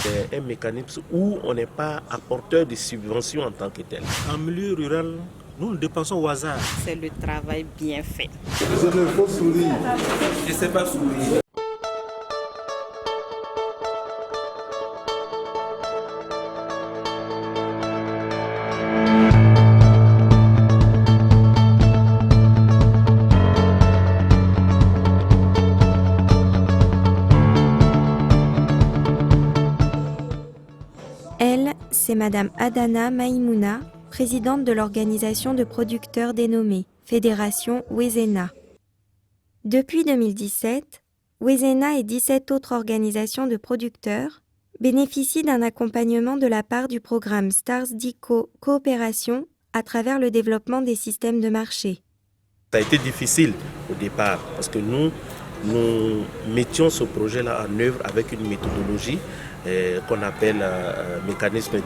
C'est un mécanisme où on n'est pas apporteur de subventions en tant que tel. En milieu rural, nous dépensons au hasard. C'est le travail bien fait. Je ne faut sourire. Je ne sais pas sourire. Elle, c'est Madame Adana Maïmouna, présidente de l'organisation de producteurs dénommée Fédération Wezena. Depuis 2017, Wezena et 17 autres organisations de producteurs bénéficient d'un accompagnement de la part du programme Stars Dico Coopération à travers le développement des systèmes de marché. Ça a été difficile au départ parce que nous mettions ce projet-là en œuvre avec une méthodologie qu'on appelle mécanisme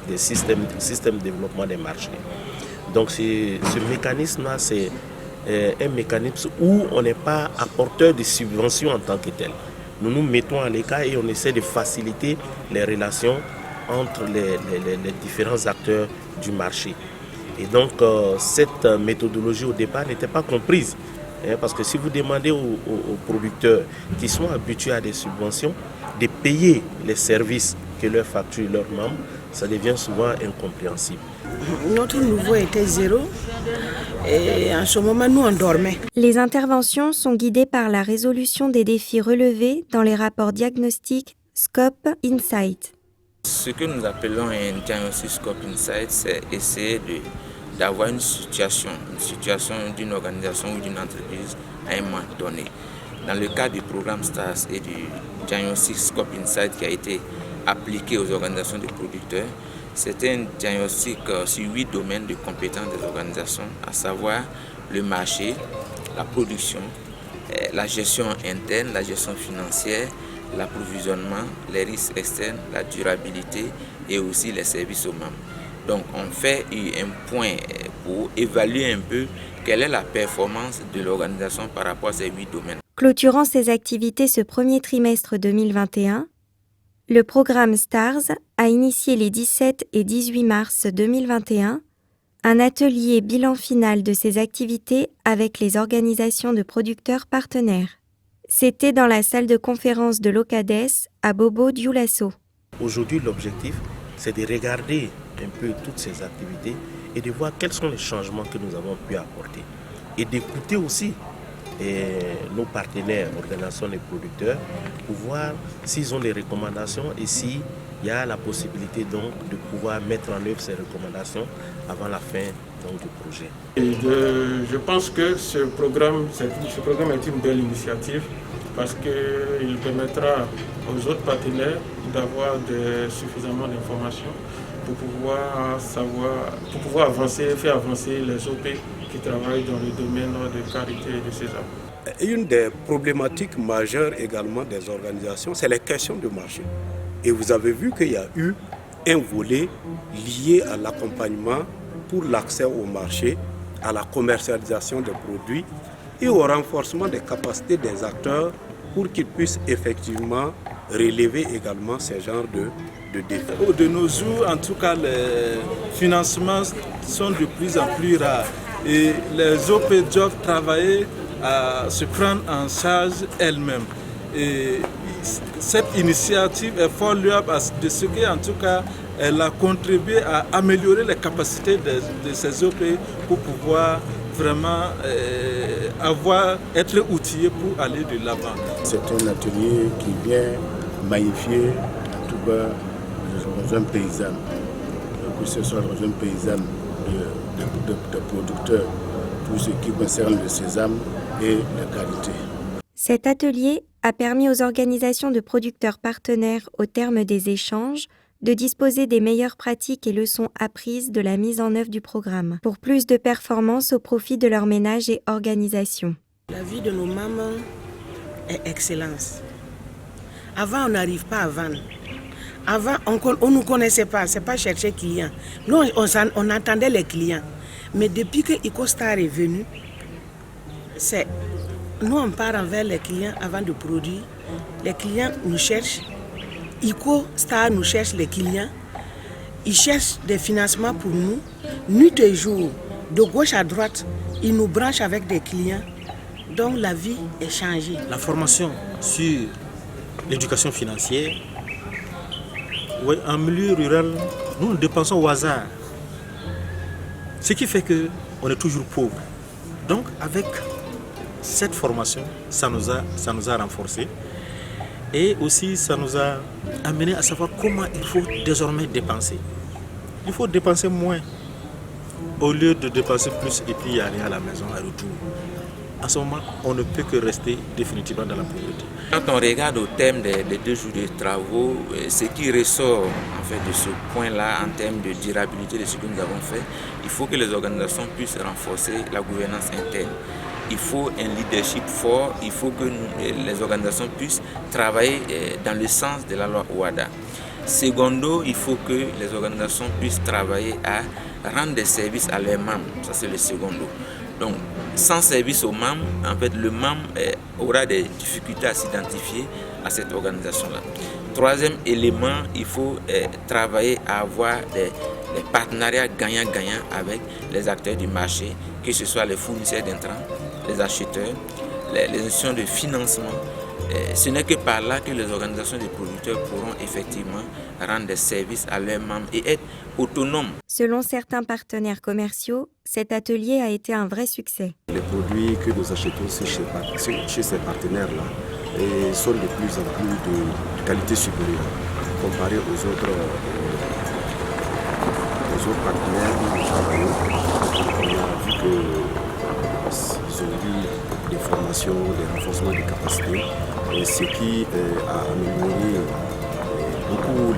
de système de développement des marchés. Donc ce mécanisme-là, c'est un mécanisme où on n'est pas apporteur de subventions en tant que tel. Nous nous mettons à l'écart et on essaie de faciliter les relations entre les différents acteurs du marché. Et donc cette méthodologie au départ n'était pas comprise. Parce que si vous demandez aux producteurs qui sont habitués à des subventions de payer les services que leur facturent leurs membres, ça devient souvent incompréhensible. Notre niveau était 0 et en ce moment nous on dormait. Les interventions sont guidées par la résolution des défis relevés dans les rapports diagnostiques Scope Insight. Ce que nous appelons un diagnostic Scope Insight, c'est essayer d'avoir une situation d'une organisation ou d'une entreprise à un moment donné. Dans le cas du programme STARS et du diagnostic Scope Insight qui a été appliqué aux organisations de producteurs, c'était un diagnostic sur 8 domaines de compétences des organisations, à savoir le marché, la production, la gestion interne, la gestion financière, l'approvisionnement, les risques externes, la durabilité et aussi les services aux membres. Donc on fait un point pour évaluer un peu quelle est la performance de l'organisation par rapport à ces 8 domaines. Clôturant ses activités ce premier trimestre 2021, le programme STARS a initié les 17 et 18 mars 2021 un atelier bilan final de ses activités avec les organisations de producteurs partenaires. C'était dans la salle de conférence de l'OCADES à Bobo-Dioulasso. Aujourd'hui, l'objectif, c'est de regarder un peu toutes ces activités et de voir quels sont les changements que nous avons pu apporter. Et d'écouter aussi nos partenaires, organisations des producteurs, pour voir s'ils ont des recommandations et s'il y a la possibilité donc de pouvoir mettre en œuvre ces recommandations avant la fin donc, du projet. Je pense que ce programme est une belle initiative parce qu'il permettra aux autres partenaires d'avoir suffisamment d'informations pour pouvoir faire avancer les OP qui travaillent dans le domaine de karité et de sésame. Une des problématiques majeures également des organisations, c'est les questions de marché. Et vous avez vu qu'il y a eu un volet lié à l'accompagnement pour l'accès au marché, à la commercialisation des produits et au renforcement des capacités des acteurs pour qu'ils puissent effectivement relever également ces genres de défis. De nos jours, en tout cas, les financements sont de plus en plus rares et les OP doivent travailler à se prendre en charge elles-mêmes. Et cette initiative est fort louable de ce qu'en tout cas elle a contribué à améliorer les capacités de ces OP pour pouvoir vraiment être outillés pour aller de l'avant. C'est un atelier qui vient magnifier en tout cas les régions paysannes, que ce soit les régions paysannes de producteurs pour ce qui concerne le sésame et la qualité. Cet atelier a permis aux organisations de producteurs partenaires, au terme des échanges, de disposer des meilleures pratiques et leçons apprises de la mise en œuvre du programme, pour plus de performances au profit de leurs ménages et organisations. La vie de nos mamans est excellence. Avant, on n'arrive pas à vendre. Avant, on ne nous connaissait pas, c'est pas chercher clients. Nous, on attendait les clients. Mais depuis que EcoStar est venu, nous on part envers les clients avant de produire. Les clients nous cherchent ICO Star nous cherche les clients, ils cherchent des financements pour nous, nuit et jour, de gauche à droite, ils nous branchent avec des clients. Donc la vie est changée. La formation sur l'éducation financière, oui, en milieu rural, nous dépensons au hasard. Ce qui fait qu'on est toujours pauvre. Donc avec cette formation, ça nous a renforcés. Et aussi ça nous a amené à savoir comment il faut désormais dépenser. Il faut dépenser moins au lieu de dépenser plus et puis aller à la maison à retour. À ce moment, on ne peut que rester définitivement dans la pauvreté. Quand on regarde au thème des 2 jours de travaux, ce qui ressort en fait de ce point-là en termes de durabilité de ce que nous avons fait, il faut que les organisations puissent renforcer la gouvernance interne. Il faut un leadership fort, il faut que les organisations puissent travailler dans le sens de la loi OHADA. Secondo, il faut que les organisations puissent travailler à rendre des services à leurs membres, ça c'est le secondo. Donc, sans service aux membres, en fait, le membre aura des difficultés à s'identifier à cette organisation-là. Troisième élément, il faut travailler à avoir des partenariats gagnant-gagnant avec les acteurs du marché, que ce soit les fournisseurs d'intrants, les acheteurs, les institutions de financement. Ce n'est que par là que les organisations de producteurs pourront effectivement rendre des services à leurs membres et être autonomes. Selon certains partenaires commerciaux, cet atelier a été un vrai succès. Les produits que nous achetons chez ces partenaires-là sont de plus en plus de qualité supérieure comparés aux autres partenaires que nous travaillons. On a vu qu'ils ont eu des formations, des renforcements de capacités, ce qui a amélioré beaucoup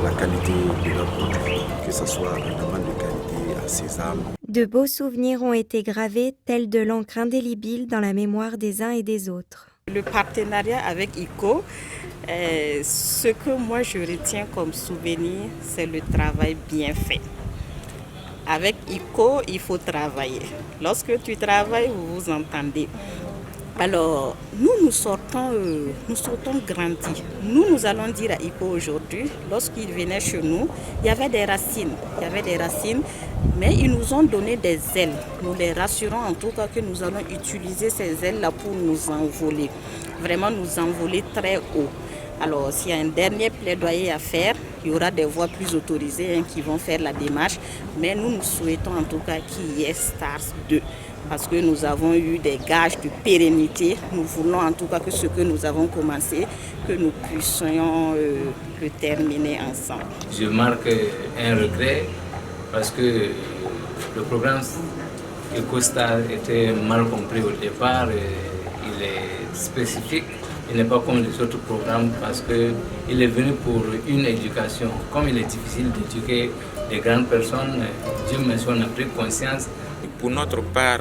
la qualité de leurs produits, que ce soit notamment de qualité à sésame. De beaux souvenirs ont été gravés, tels de l'encre indélébile dans la mémoire des uns et des autres. Le partenariat avec ICO, ce que moi je retiens comme souvenir, c'est le travail bien fait. Avec ICO, il faut travailler. Lorsque tu travailles, vous vous entendez. Alors, nous sortons grandis. Nous allons dire à ICO aujourd'hui, lorsqu'ils venaient chez nous, il y avait des racines. Mais ils nous ont donné des ailes. Nous les rassurons en tout cas que nous allons utiliser ces ailes-là pour nous envoler. Vraiment nous envoler très haut. Alors, s'il y a un dernier plaidoyer à faire, il y aura des voix plus autorisées qui vont faire la démarche. Mais nous souhaitons en tout cas qu'il y ait Stars 2. Parce que nous avons eu des gages de pérennité. Nous voulons en tout cas que ce que nous avons commencé, que nous puissions le terminer ensemble. Je marque un regret parce que le programme EcoStar était mal compris au départ. Il est spécifique. Il n'est pas comme les autres programmes parce qu'il est venu pour une éducation. Comme il est difficile d'éduquer des grandes personnes, Dieu merci, on a pris conscience. Pour notre part,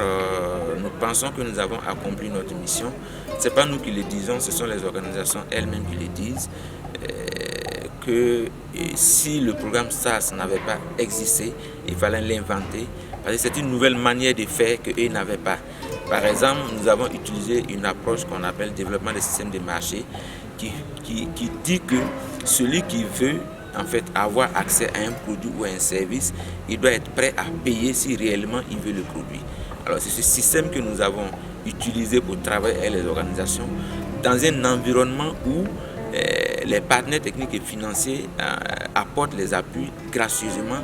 nous pensons que nous avons accompli notre mission. Ce n'est pas nous qui le disons, ce sont les organisations elles-mêmes qui le disent. Que si le programme SARS n'avait pas existé, il fallait l'inventer. Parce que c'est une nouvelle manière de faire qu'eux n'avaient pas. Par exemple, nous avons utilisé une approche qu'on appelle développement des systèmes de marché qui dit que celui qui veut en fait avoir accès à un produit ou à un service, il doit être prêt à payer si réellement il veut le produit. Alors c'est ce système que nous avons utilisé pour travailler avec les organisations dans un environnement où les partenaires techniques et financiers apportent les appuis gracieusement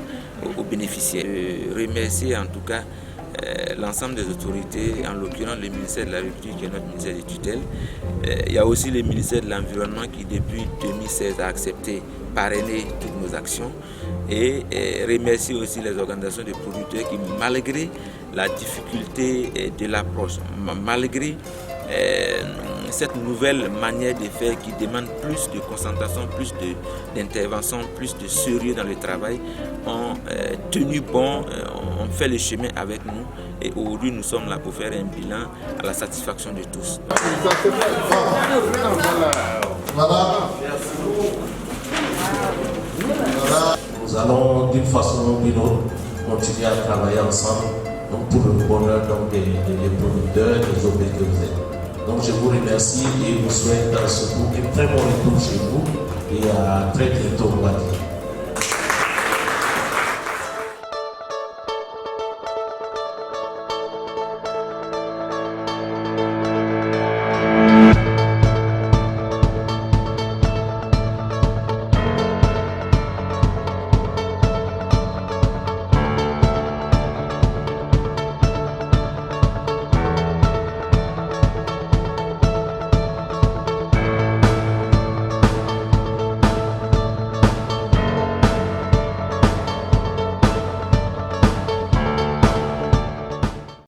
aux bénéficiaires. Je remercie en tout cas l'ensemble des autorités, en l'occurrence le ministère de l'Agriculture qui est notre ministère de tutelle. Il y a aussi le ministère de l'Environnement qui depuis 2016 a accepté parrainer toutes nos actions et remercie aussi les organisations de producteurs qui, malgré la difficulté de l'approche, malgré cette nouvelle manière de faire qui demande plus de concentration, plus d'intervention, plus de sérieux dans le travail, ont tenu bon, ont fait le chemin avec nous et aujourd'hui nous sommes là pour faire un bilan à la satisfaction de tous. Nous allons d'une façon ou d'une autre continuer à travailler ensemble donc pour le bonheur donc, des producteurs, des OPG que vous êtes. Donc je vous remercie et vous souhaite dans ce cours un très bon retour chez vous. et à très bientôt, on va dire.